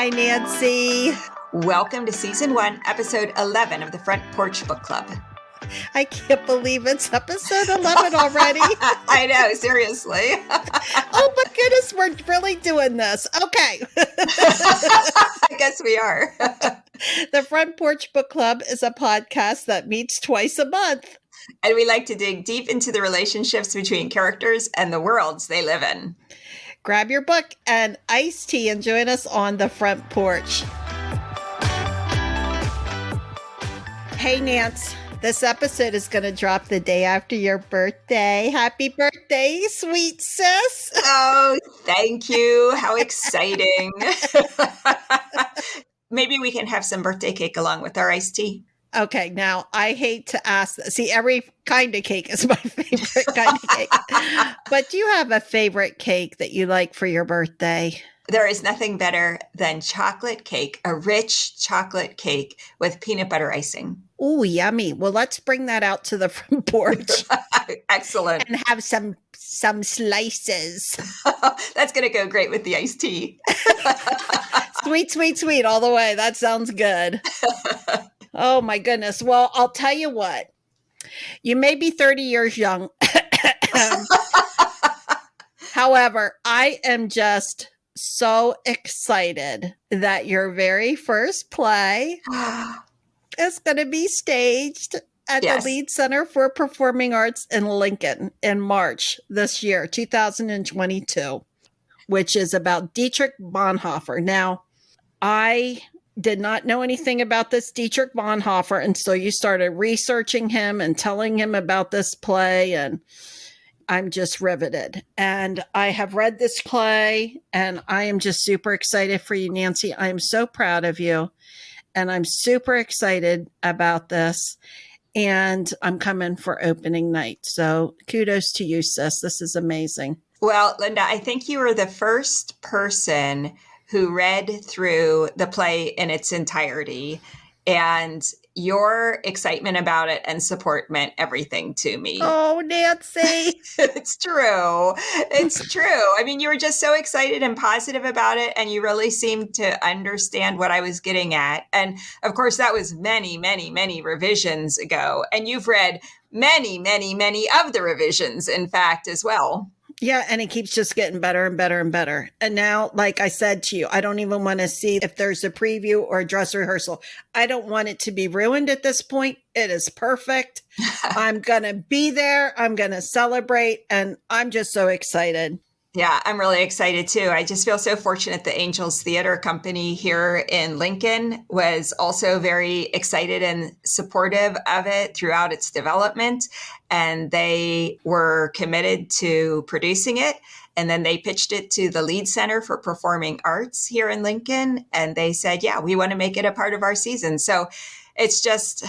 Hi, Nancy. Welcome to Season 1, Episode 11 of the Front Porch Book Club. I can't believe it's Episode 11 already. I know, seriously. Oh my goodness, we're really doing this. Okay. I guess we are. The Front Porch Book Club is a podcast that meets twice a month. And we like to dig deep into the relationships between characters and the worlds they live in. Grab your book and iced tea and join us on the Front Porch. Hey, Nance. This episode is going to drop the day after your birthday. Happy birthday, sweet sis. Oh, thank you. How exciting. Maybe we can have some birthday cake along with our iced tea. Okay, now I hate to ask this. See, every kind of cake is my favorite kind of cake. But do you have a favorite cake that you like for your birthday? There is nothing better than chocolate cake, a rich chocolate cake with peanut butter icing. Ooh, yummy. Well, let's bring that out to the front porch. Excellent. And have some slices. That's going to go great with the iced tea. Sweet, sweet, sweet all the way. That sounds good. Oh, my goodness. Well, I'll tell you what. You may be 30 years young. However, I am just so excited that your very first play is going to be staged at the Lead Center for Performing Arts in Lincoln in March this year, 2022, which is about Dietrich Bonhoeffer. Now, I did not know anything about this Dietrich Bonhoeffer until you started researching him and telling him about this play, and I'm just riveted. And I have read this play, and I am just super excited for you, Nancy. I am so proud of you, and I'm super excited about this, and I'm coming for opening night. So kudos to you, sis. This is amazing. Well, Linda, I think you were the first person who read through the play in its entirety, and your excitement about it and support meant everything to me. Oh, Nancy. It's true. It's true. I mean, you were just so excited and positive about it, and you really seemed to understand what I was getting at. And of course, that was many, many, many revisions ago. And you've read many, many, many of the revisions, in fact, as well. Yeah, and it keeps just getting better and better and better. And now, like I said to you, I don't even want to see if there's a preview or a dress rehearsal. I don't want it to be ruined at this point. It is perfect. I'm going to be there. I'm going to celebrate. And I'm just so excited. Yeah, I'm really excited too. I just feel so fortunate the Angels Theater Company here in Lincoln was also very excited and supportive of it throughout its development. And they were committed to producing it. And then they pitched it to the Lead Center for Performing Arts here in Lincoln. And they said, yeah, we want to make it a part of our season. So it's just,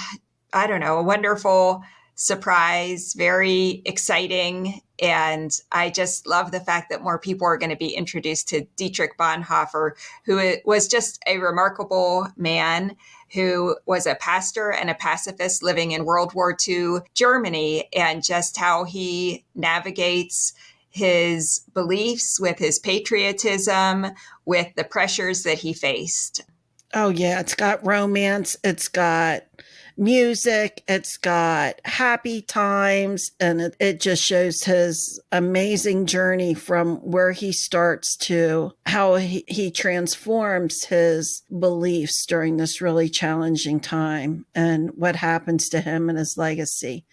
I don't know, a wonderful surprise, very exciting. And I just love the fact that more people are going to be introduced to Dietrich Bonhoeffer, who was just a remarkable man who was a pastor and a pacifist living in World War II Germany, and just how he navigates his beliefs with his patriotism, with the pressures that he faced. Oh, yeah. It's got romance. It's got music, it's got happy times, and it just shows his amazing journey from where he starts to how he transforms his beliefs during this really challenging time and what happens to him and his legacy.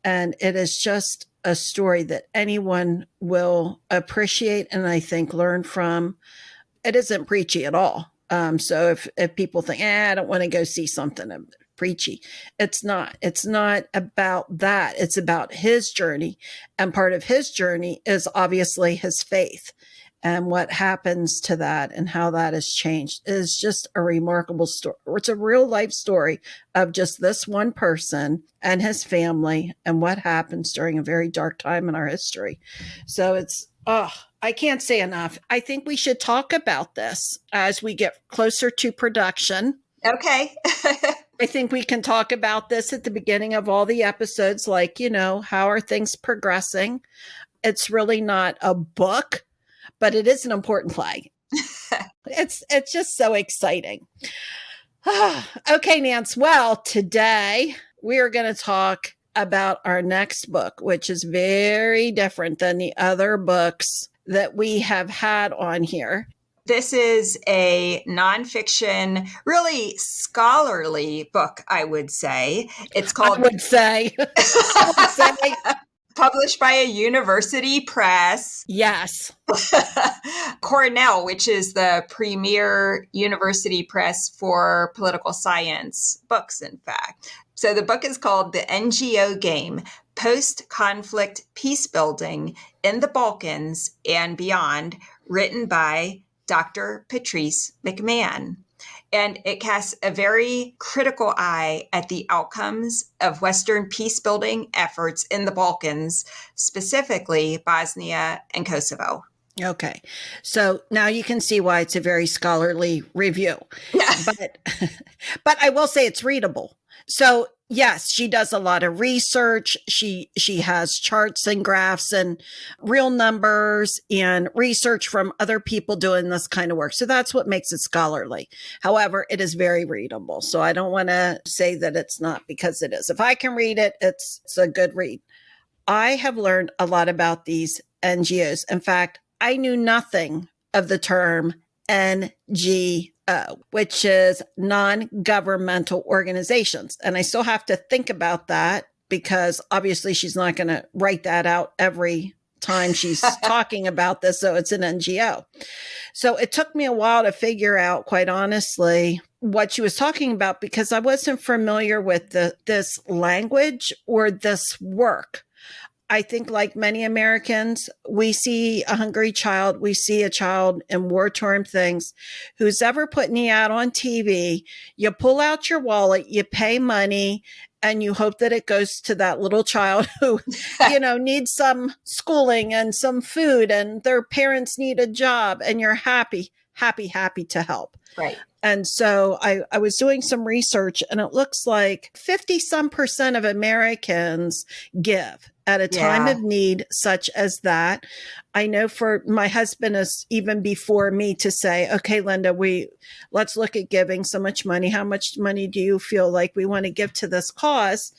And it is just a story that anyone will appreciate and I think learn from. It isn't preachy at all. So if people think, I don't want to go see something preachy. It's not about that. It's about his journey. And part of his journey is obviously his faith and what happens to that and how that has changed. It is just a remarkable story. It's a real life story of just this one person and his family and what happens during a very dark time in our history. So it's, I can't say enough. I think we should talk about this as we get closer to production. Okay. I think we can talk about this at the beginning of all the episodes, like, how are things progressing? It's really not a book, but it is an important play. It's just so exciting. Okay, Nance. Well, today we are going to talk about our next book, which is very different than the other books that we have had on here. This is a nonfiction, really scholarly book, I would say. It's called... I would say. I would say. Published by a university press. Yes. Cornell, which is the premier university press for political science books, in fact. So the book is called The NGO Game, Post-Conflict Peace Building in the Balkans and Beyond, written by Dr. Patrice McMahon. And it casts a very critical eye at the outcomes of Western peace-building efforts in the Balkans, specifically Bosnia and Kosovo. Okay. So now you can see why it's a very scholarly review. But I will say it's readable. So yes, she does a lot of research. She has charts and graphs and real numbers and research from other people doing this kind of work. So that's what makes it scholarly. However, it is very readable. So I don't want to say that it's not, because it is. If I can read it, it's a good read. I have learned a lot about these NGOs. In fact, I knew nothing of the term NGO, which is non-governmental organizations. And I still have to think about that, because obviously she's not going to write that out every time she's talking about this. So it's an NGO. So it took me a while to figure out, quite honestly, what she was talking about, because I wasn't familiar with this language or this work. I think, like many Americans, we see a hungry child, we see a child in war-torn things. Who's ever putting the ad on TV, you pull out your wallet, you pay money, and you hope that it goes to that little child who, needs some schooling and some food, and their parents need a job, and you're happy to help. Right. And so I was doing some research, and it looks like 50% of Americans give at a time of need such as that. I know for my husband is even before me to say, okay, Linda, let's look at giving so much money. How much money do you feel like we want to give to this cause?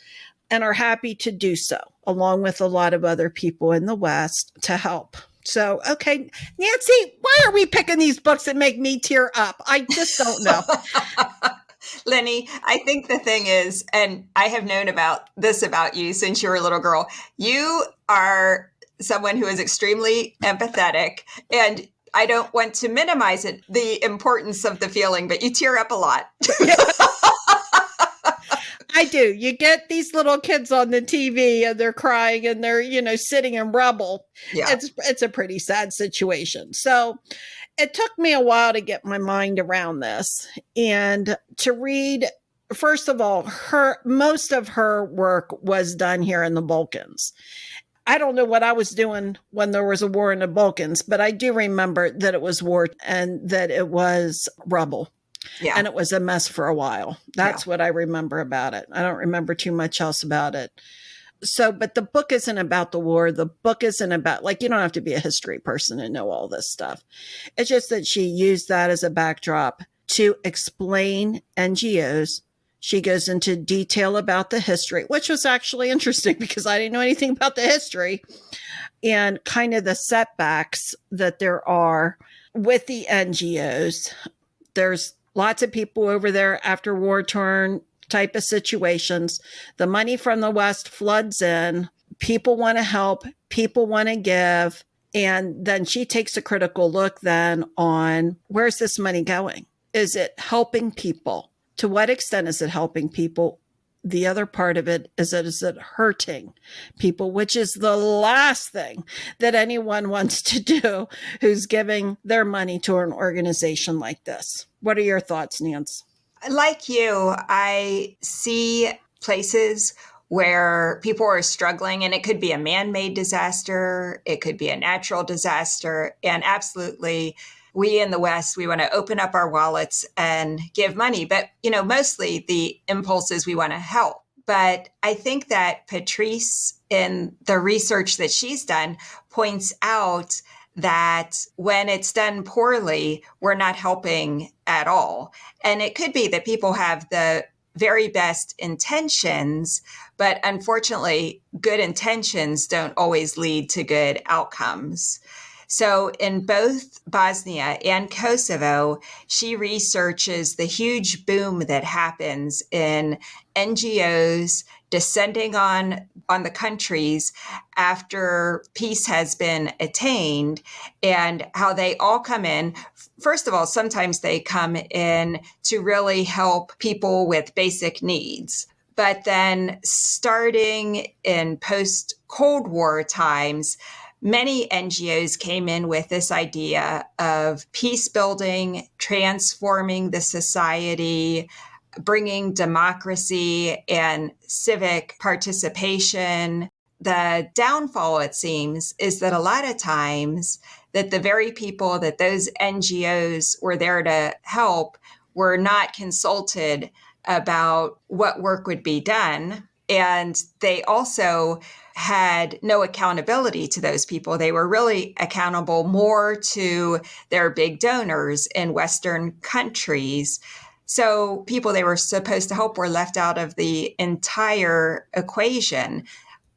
And are happy to do so, along with a lot of other people in the West to help. So, okay, Nancy, why are we picking these books that make me tear up? I just don't know. Lenny, I think the thing is, and I have known about you since you were a little girl, you are someone who is extremely empathetic, and I don't want to minimize the importance of the feeling, but you tear up a lot. I do. You get these little kids on the TV and they're crying and they're, sitting in rubble. Yeah. It's a pretty sad situation. So it took me a while to get my mind around this and to read. First of all, most of her work was done here in the Balkans. I don't know what I was doing when there was a war in the Balkans, but I do remember that it was war and that it was rubble. Yeah. And it was a mess for a while. That's what I remember about it. I don't remember too much else about it. So, but the book isn't about the war. The book isn't about, you don't have to be a history person to know all this stuff. It's just that she used that as a backdrop to explain NGOs. She goes into detail about the history, which was actually interesting because I didn't know anything about the history, and kind of the setbacks that there are with the NGOs. There's lots of people over there after war-torn type of situations. The money from the West floods in. People want to help. People want to give. And then she takes a critical look then on, where's this money going? Is it helping people? To what extent is it helping people? The other part of it is it hurting people, which is the last thing that anyone wants to do who's giving their money to an organization like this. What are your thoughts, Nance? Like you, I see places where people are struggling, and it could be a man-made disaster, it could be a natural disaster, and absolutely, we in the West, we want to open up our wallets and give money. But, mostly the impulse is we want to help. But I think that Patrice, in the research that she's done, points out that when it's done poorly, we're not helping at all. And it could be that people have the very best intentions, but unfortunately, good intentions don't always lead to good outcomes. So in both Bosnia and Kosovo, she researches the huge boom that happens in NGOs descending on the countries after peace has been attained, and how they all come in. First of all, sometimes they come in to really help people with basic needs. But then starting in post-Cold War times, many NGOs came in with this idea of peace building, transforming the society, bringing democracy and civic participation. The downfall, it seems, is that a lot of times that the very people that those NGOs were there to help were not consulted about what work would be done. And they also had no accountability to those people. They were really accountable more to their big donors in Western countries. So people they were supposed to help were left out of the entire equation.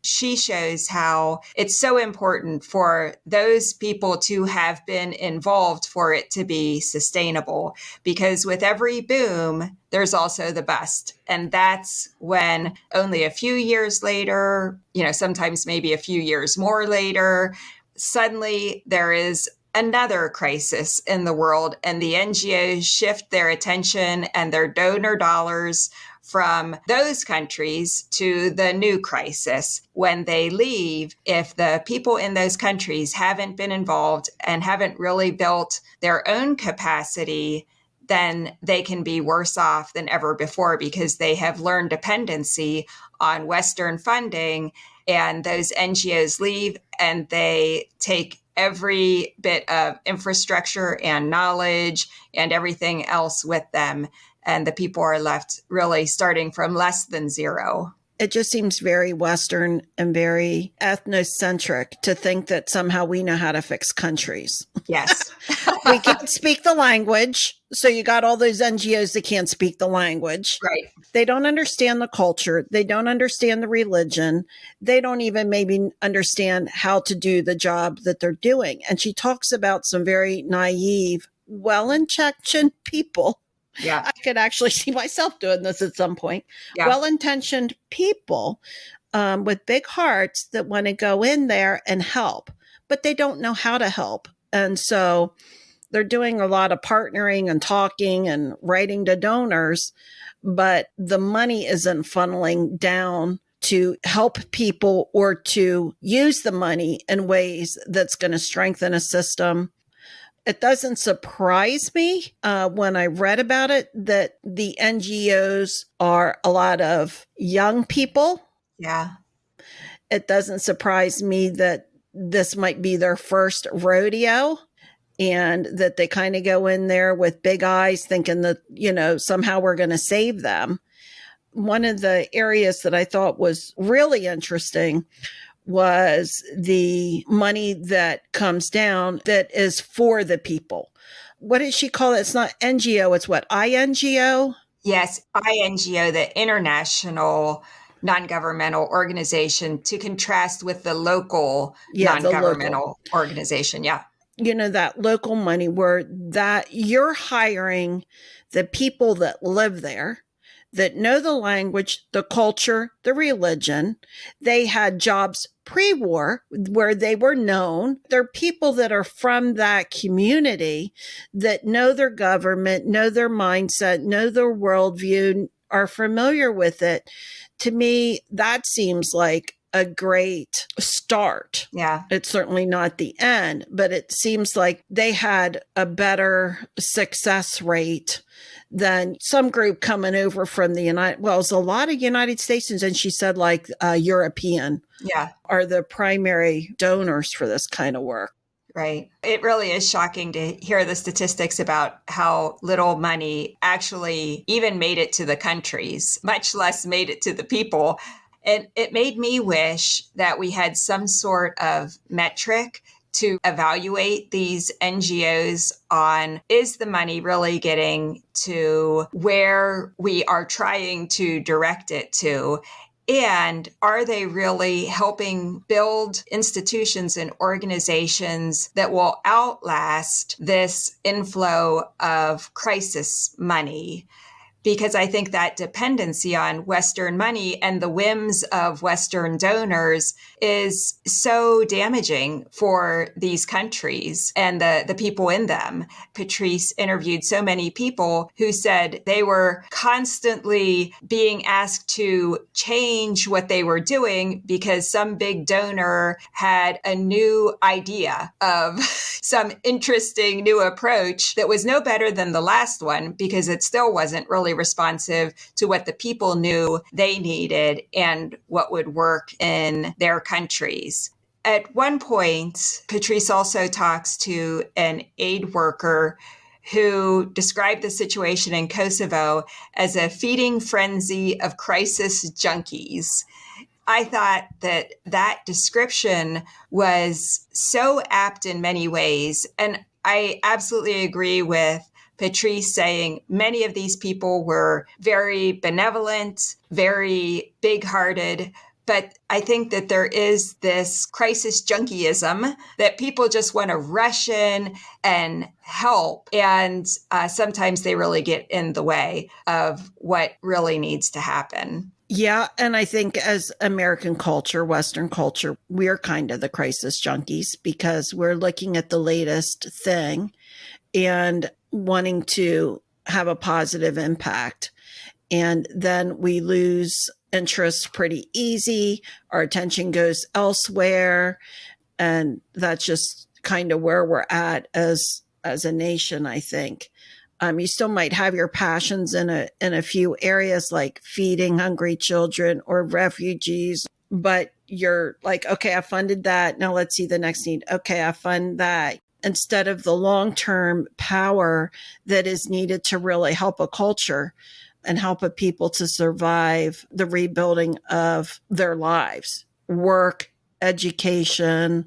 She shows how it's so important for those people to have been involved for it to be sustainable, because with every boom, there's also the bust. And that's when only a few years later, sometimes maybe a few years more later, suddenly there is another crisis in the world, and the NGOs shift their attention and their donor dollars from those countries to the new crisis. When they leave, if the people in those countries haven't been involved and haven't really built their own capacity, then they can be worse off than ever before, because they have learned dependency on Western funding, and those NGOs leave and they take every bit of infrastructure and knowledge and everything else with them. And the people are left really starting from less than zero. It just seems very Western and very ethnocentric to think that somehow we know how to fix countries. Yes. We can't speak the language. So you got all those NGOs that can't speak the language. Right. They don't understand the culture. They don't understand the religion. They don't even maybe understand how to do the job that they're doing. And she talks about some very naive, well-intentioned people. Yeah. I could actually see myself doing this at some point. Yeah. Well-intentioned people with big hearts that want to go in there and help, but they don't know how to help. And so they're doing a lot of partnering and talking and writing to donors, but the money isn't funneling down to help people or to use the money in ways that's going to strengthen a system. It doesn't surprise me when I read about it that the NGOs are a lot of young people. Yeah. It doesn't surprise me that this might be their first rodeo, and that they kind of go in there with big eyes thinking that, somehow we're going to save them. One of the areas that I thought was really interesting was the money that comes down that is for the people. What does she call it? It's not NGO. It's what? INGO? Yes. INGO, the International Non-Governmental Organization, to contrast with the local non-governmental organization. Yeah. That local money where that you're hiring the people that live there, that know the language, the culture, the religion. They had jobs pre-war where they were known. They're people that are from that community that know their government, know their mindset, know their worldview, are familiar with it. To me, that seems like a great start. Yeah. It's certainly not the end, but it seems like they had a better success rate than some group coming over from the it's a lot of United States, and she said like European yeah. are the primary donors for this kind of work. Right. It really is shocking to hear the statistics about how little money actually even made it to the countries, much less made it to the people. And it made me wish that we had some sort of metric to evaluate these NGOs on, is the money really getting to where we are trying to direct it to? And are they really helping build institutions and organizations that will outlast this inflow of crisis money? Because I think that dependency on Western money and the whims of Western donors is so damaging for these countries and the people in them. Patrice interviewed so many people who said they were constantly being asked to change what they were doing because some big donor had a new idea of some interesting new approach that was no better than the last one because it still wasn't really responsive to what the people knew they needed and what would work in their countries. At one point, Patrice also talks to an aid worker who described the situation in Kosovo as a feeding frenzy of crisis junkies. I thought that that description was so apt in many ways. And I absolutely agree with Patrice saying many of these people were very benevolent, very big-hearted, but I think that there is this crisis junkyism that people just want to rush in and help. And sometimes they really get in the way of what really needs to happen. Yeah. And I think as American culture, Western culture, we're kind of the crisis junkies because we're looking at the latest thing and wanting to have a positive impact. And then we lose interest pretty easy. Our attention goes elsewhere. And that's just kind of where we're at as a nation, I think. You still might have your passions in a few areas like feeding hungry children or refugees, but you're like, okay, I funded that. Now let's see the next need. Okay, I fund that. Instead of the long-term power that is needed to really help a culture and help a people to survive the rebuilding of their lives, work, education,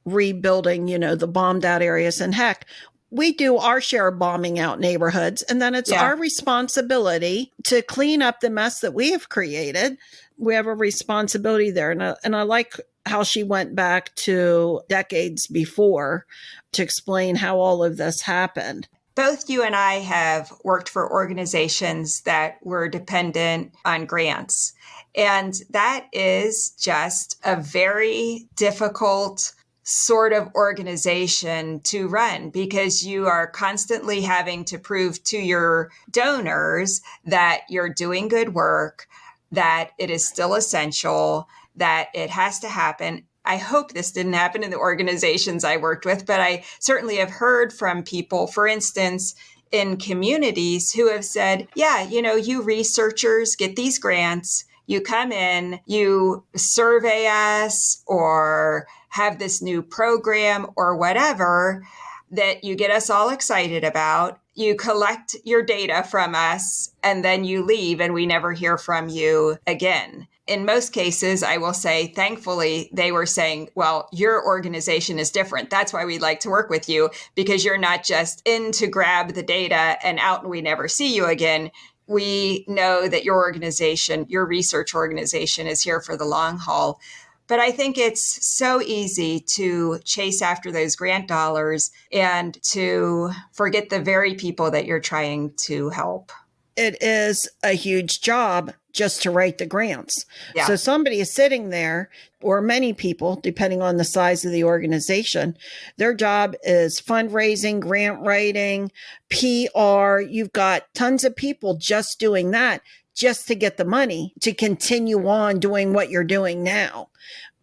rebuilding, the bombed out areas. And heck, we do our share of bombing out neighborhoods, and then it's our responsibility to clean up the mess that we have created. We have a responsibility there. And I like how she went back to decades before to explain how all of this happened. Both you and I have worked for organizations that were dependent on grants. And that is just a very difficult sort of organization to run because you are constantly having to prove to your donors that you're doing good work, that it is still essential, that it has to happen. I hope this didn't happen in the organizations I worked with, but I certainly have heard from people, for instance, in communities who have said, yeah, you researchers get these grants, you come in, you survey us or have this new program or whatever that you get us all excited about. You collect your data from us and then you leave and we never hear from you again. In most cases, I will say, thankfully, they were saying, well, your organization is different. That's why we'd like to work with you because you're not just in to grab the data and out and we never see you again. We know that your organization, your research organization is here for the long haul. But I think it's so easy to chase after those grant dollars and to forget the very people that you're trying to help. It is a huge job just to write the grants. Yeah. So somebody is sitting there, or many people, depending on the size of the organization, their job is fundraising, grant writing, PR. You've got tons of people just doing that just to get the money to continue on doing what you're doing now.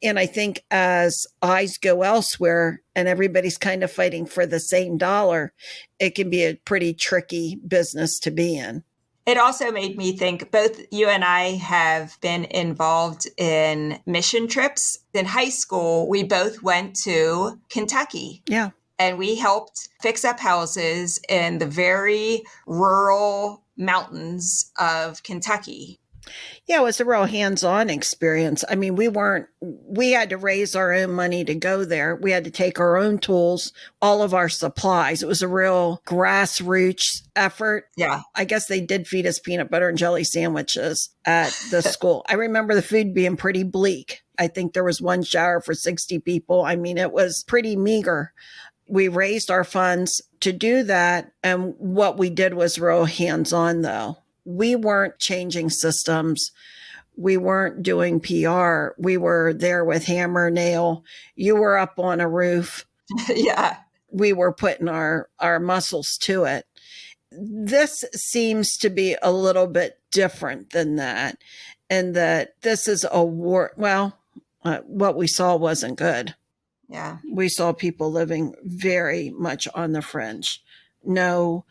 And I think as eyes go elsewhere and everybody's kind of fighting for the same dollar, it can be a pretty tricky business to be in. It also made me think both you and I have been involved in mission trips. In high school, we both went to Kentucky. Yeah. And we helped fix up houses in the very rural mountains of Kentucky. Yeah, it was a real hands-on experience. I mean, we had to raise our own money to go there. We had to take our own tools, all of our supplies. It was a real grassroots effort. Yeah. I guess they did feed us peanut butter and jelly sandwiches at the school. I remember the food being pretty bleak. I think there was one shower for 60 people. I mean, it was pretty meager. We raised our funds to do that. And what we did was real hands-on, though. We weren't changing systems. We weren't doing PR. We were there with hammer, nail. You were up on a roof. Yeah. We were putting our muscles to it. This seems to be a little bit different than that. And that this is a war. Well, what we saw wasn't good. Yeah. We saw people living very much on the fringe. No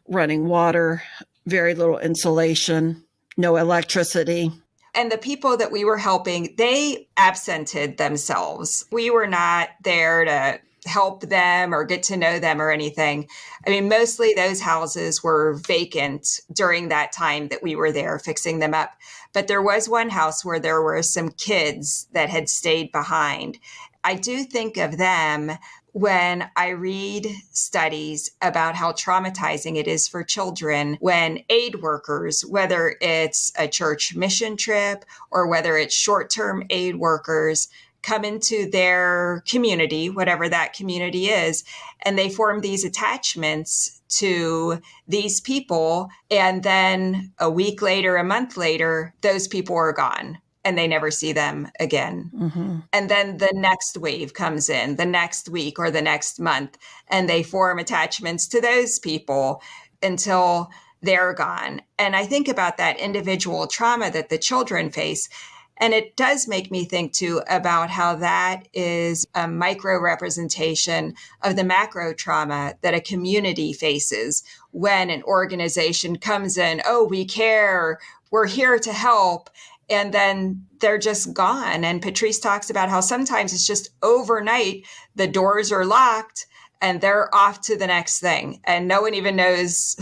running water, very little insulation, no electricity. And the people that we were helping, they absented themselves. We were not there to help them or get to know them or anything. I mean, mostly those houses were vacant during that time that we were there fixing them up. But there was one house where there were some kids that had stayed behind. I do think of them when I read studies about how traumatizing it is for children when aid workers, whether it's a church mission trip or whether it's short-term aid workers, come into their community, whatever that community is, and they form these attachments to these people. And then a week later, a month later, those people are gone. And they never see them again. Mm-hmm. And then the next wave comes in the next week or the next month, and they form attachments to those people until they're gone. And I think about that individual trauma that the children face. And it does make me think too about how that is a micro representation of the macro trauma that a community faces when an organization comes in, oh, we care, we're here to help. And then they're just gone. And Patrice talks about how sometimes it's just overnight, the doors are locked and they're off to the next thing. And no one even knows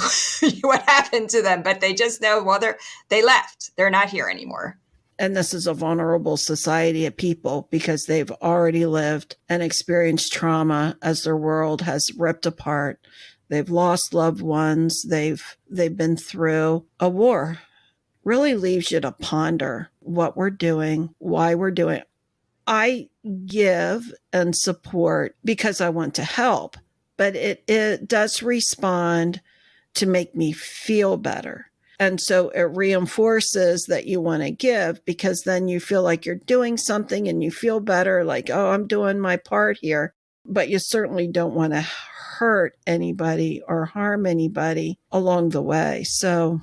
what happened to them, but they just know, well, they left. They're not here anymore. And this is a vulnerable society of people because they've already lived and experienced trauma as their world has ripped apart. They've lost loved ones. They've been through a war. Really leaves you to ponder what we're doing, why we're doing it. I give and support because I want to help, but it does respond to make me feel better. And so it reinforces that you want to give because then you feel like you're doing something and you feel better, like, oh, I'm doing my part here. But you certainly don't want to hurt anybody or harm anybody along the way. So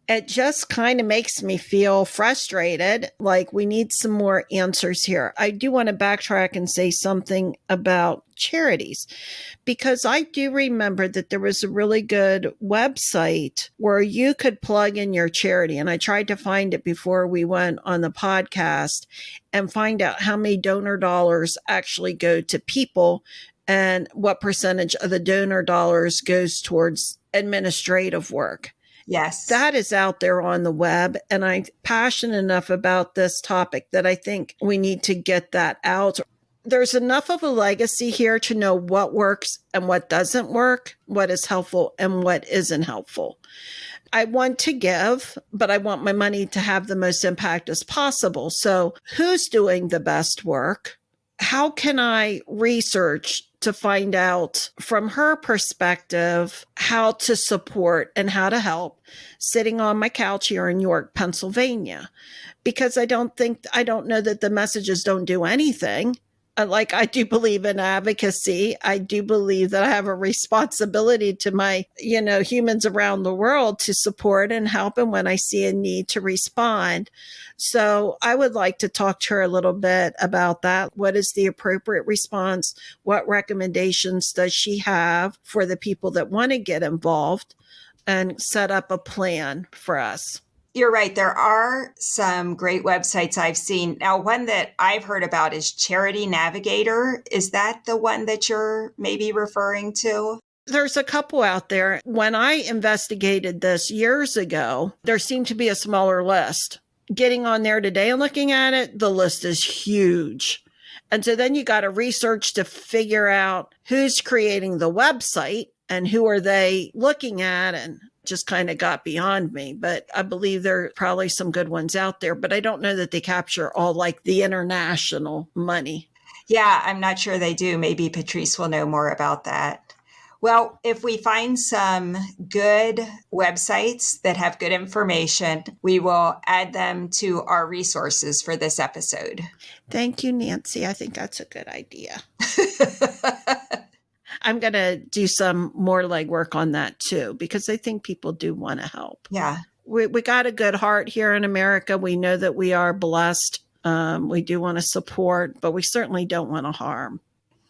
it just kind of makes me feel frustrated, like we need some more answers here. I do want to backtrack and say something about charities, because I do remember that there was a really good website where you could plug in your charity. And I tried to find it before we went on the podcast and find out how many donor dollars actually go to people and what percentage of the donor dollars goes towards administrative work. Yes. That is out there on the web. And I'm passionate enough about this topic that I think we need to get that out. There's enough of a legacy here to know what works and what doesn't work, what is helpful and what isn't helpful. I want to give, but I want my money to have the most impact as possible. So who's doing the best work? How can I research to find out from her perspective how to support and how to help sitting on my couch here in York, Pennsylvania? Because I don't know that the messages don't do anything. Like, I do believe in advocacy. I do believe that I have a responsibility to my, humans around the world to support and help. And when I see a need to respond. So I would like to talk to her a little bit about that. What is the appropriate response? What recommendations does she have for the people that want to get involved? and set up a plan for us. You're right. There are some great websites I've seen. Now, one that I've heard about is Charity Navigator. Is that the one that you're maybe referring to? There's a couple out there. When I investigated this years ago, there seemed to be a smaller list. Getting on there today and looking at it, the list is huge. And so then you got to research to figure out who's creating the website and who are they looking at, and just kind of got beyond me. But I believe there are probably some good ones out there, but I don't know that they capture all like the international money. Yeah, I'm not sure they do. Maybe Patrice will know more about that. Well, if we find some good websites that have good information, we will add them to our resources for this episode. Thank you, Nancy. I think that's a good idea. I'm going to do some more legwork on that too, because I think people do want to help. Yeah. We got a good heart here in America. We know that we are blessed. We do want to support, but we certainly don't want to harm.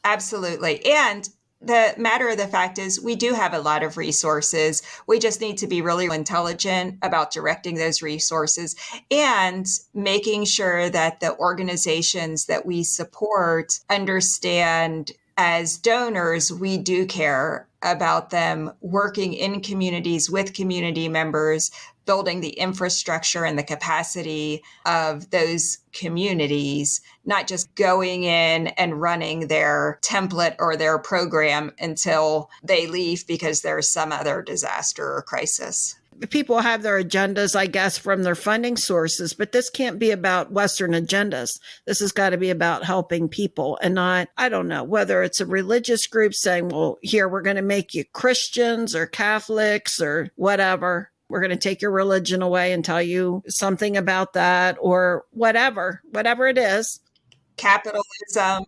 Absolutely. And the matter of the fact is we do have a lot of resources. We just need to be really intelligent about directing those resources and making sure that the organizations that we support understand as donors, we do care about them working in communities with community members, building the infrastructure and the capacity of those communities, not just going in and running their template or their program until they leave because there's some other disaster or crisis. People have their agendas, I guess, from their funding sources, but this can't be about Western agendas. This has got to be about helping people and not, I don't know, whether it's a religious group saying, well, here, we're going to make you Christians or Catholics or whatever. We're going to take your religion away and tell you something about that or whatever it is. Capitalism.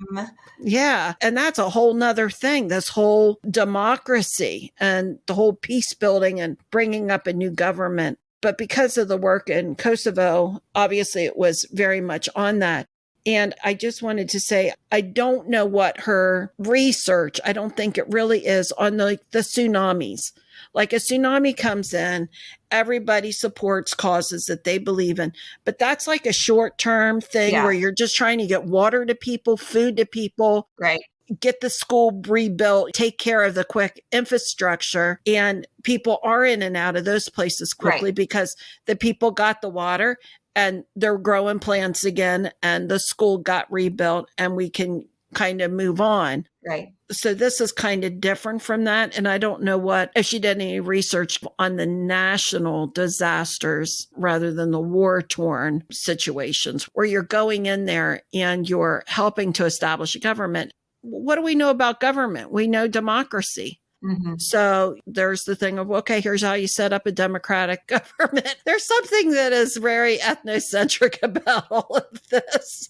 Yeah. And that's a whole nother thing, this whole democracy and the whole peace building and bringing up a new government. But because of the work in Kosovo, obviously it was very much on that. And I just wanted to say, I don't know what her research, I don't think it really is on the tsunamis. Like a tsunami comes in, everybody supports causes that they believe in. But that's like a short-term thing where you're just trying to get water to people, food to people, right? Get the school rebuilt, take care of the quick infrastructure. And people are in and out of those places quickly because the people got the water and they're growing plants again and the school got rebuilt and we can kind of move on. Right. So this is kind of different from that. And I don't know if she did any research on the national disasters rather than the war-torn situations where you're going in there and you're helping to establish a government. What do we know about government? We know democracy. Mm-hmm. So there's the thing of, okay, here's how you set up a democratic government. There's something that is very ethnocentric about all of this.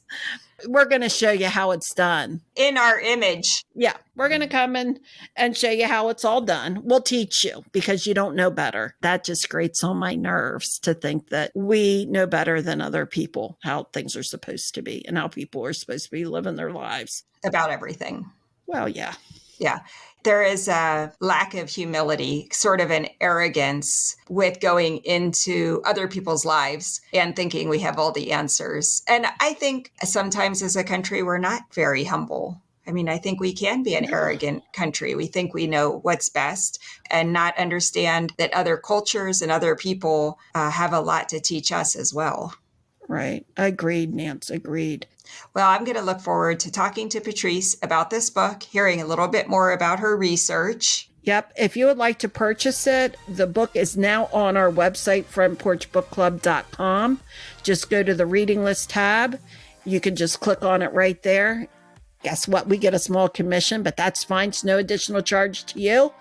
We're going to show you how it's done. In our image. Yeah, we're going to come in and show you how it's all done. We'll teach you because you don't know better. That just grates on my nerves to think that we know better than other people how things are supposed to be and how people are supposed to be living their lives. About everything. Well, yeah. Yeah. There is a lack of humility, sort of an arrogance with going into other people's lives and thinking we have all the answers. And I think sometimes as a country, we're not very humble. I mean, I think we can be an arrogant country. We think we know what's best and not understand that other cultures and other people have a lot to teach us as well. Right. Agreed, Nance. Agreed. Well, I'm going to look forward to talking to Patrice about this book, hearing a little bit more about her research. Yep. If you would like to purchase it, the book is now on our website, frontporchbookclub.com. Just go to the reading list tab. You can just click on it right there. Guess what? We get a small commission, but that's fine. It's no additional charge to you.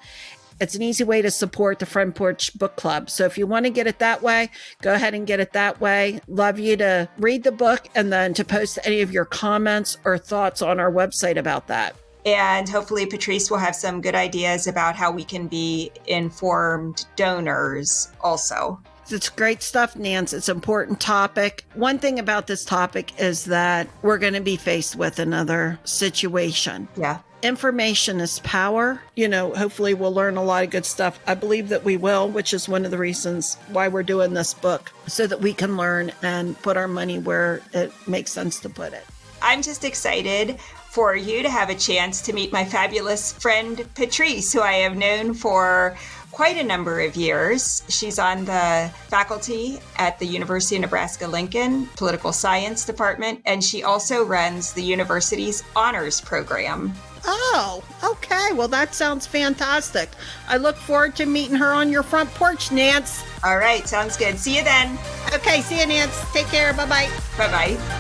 It's an easy way to support the Front Porch Book Club. So if you want to get it that way, go ahead and get it that way. Love you to read the book and then to post any of your comments or thoughts on our website about that. And hopefully Patrice will have some good ideas about how we can be informed donors also. It's great stuff, Nance. It's an important topic. One thing about this topic is that we're going to be faced with another situation. Yeah. information is power. You know, hopefully we'll learn a lot of good stuff. I believe that we will, which is one of the reasons why we're doing this book, so that we can learn and put our money where it makes sense to put it. I'm just excited for you to have a chance to meet my fabulous friend, Patrice, who I have known for quite a number of years. She's on the faculty at the University of Nebraska-Lincoln Political Science Department, and she also runs the university's honors program. Oh, okay. Well, that sounds fantastic. I look forward to meeting her on your front porch, Nance. All right, sounds good. See you then. Okay, see you, Nance. Take care. Bye-bye. Bye-bye.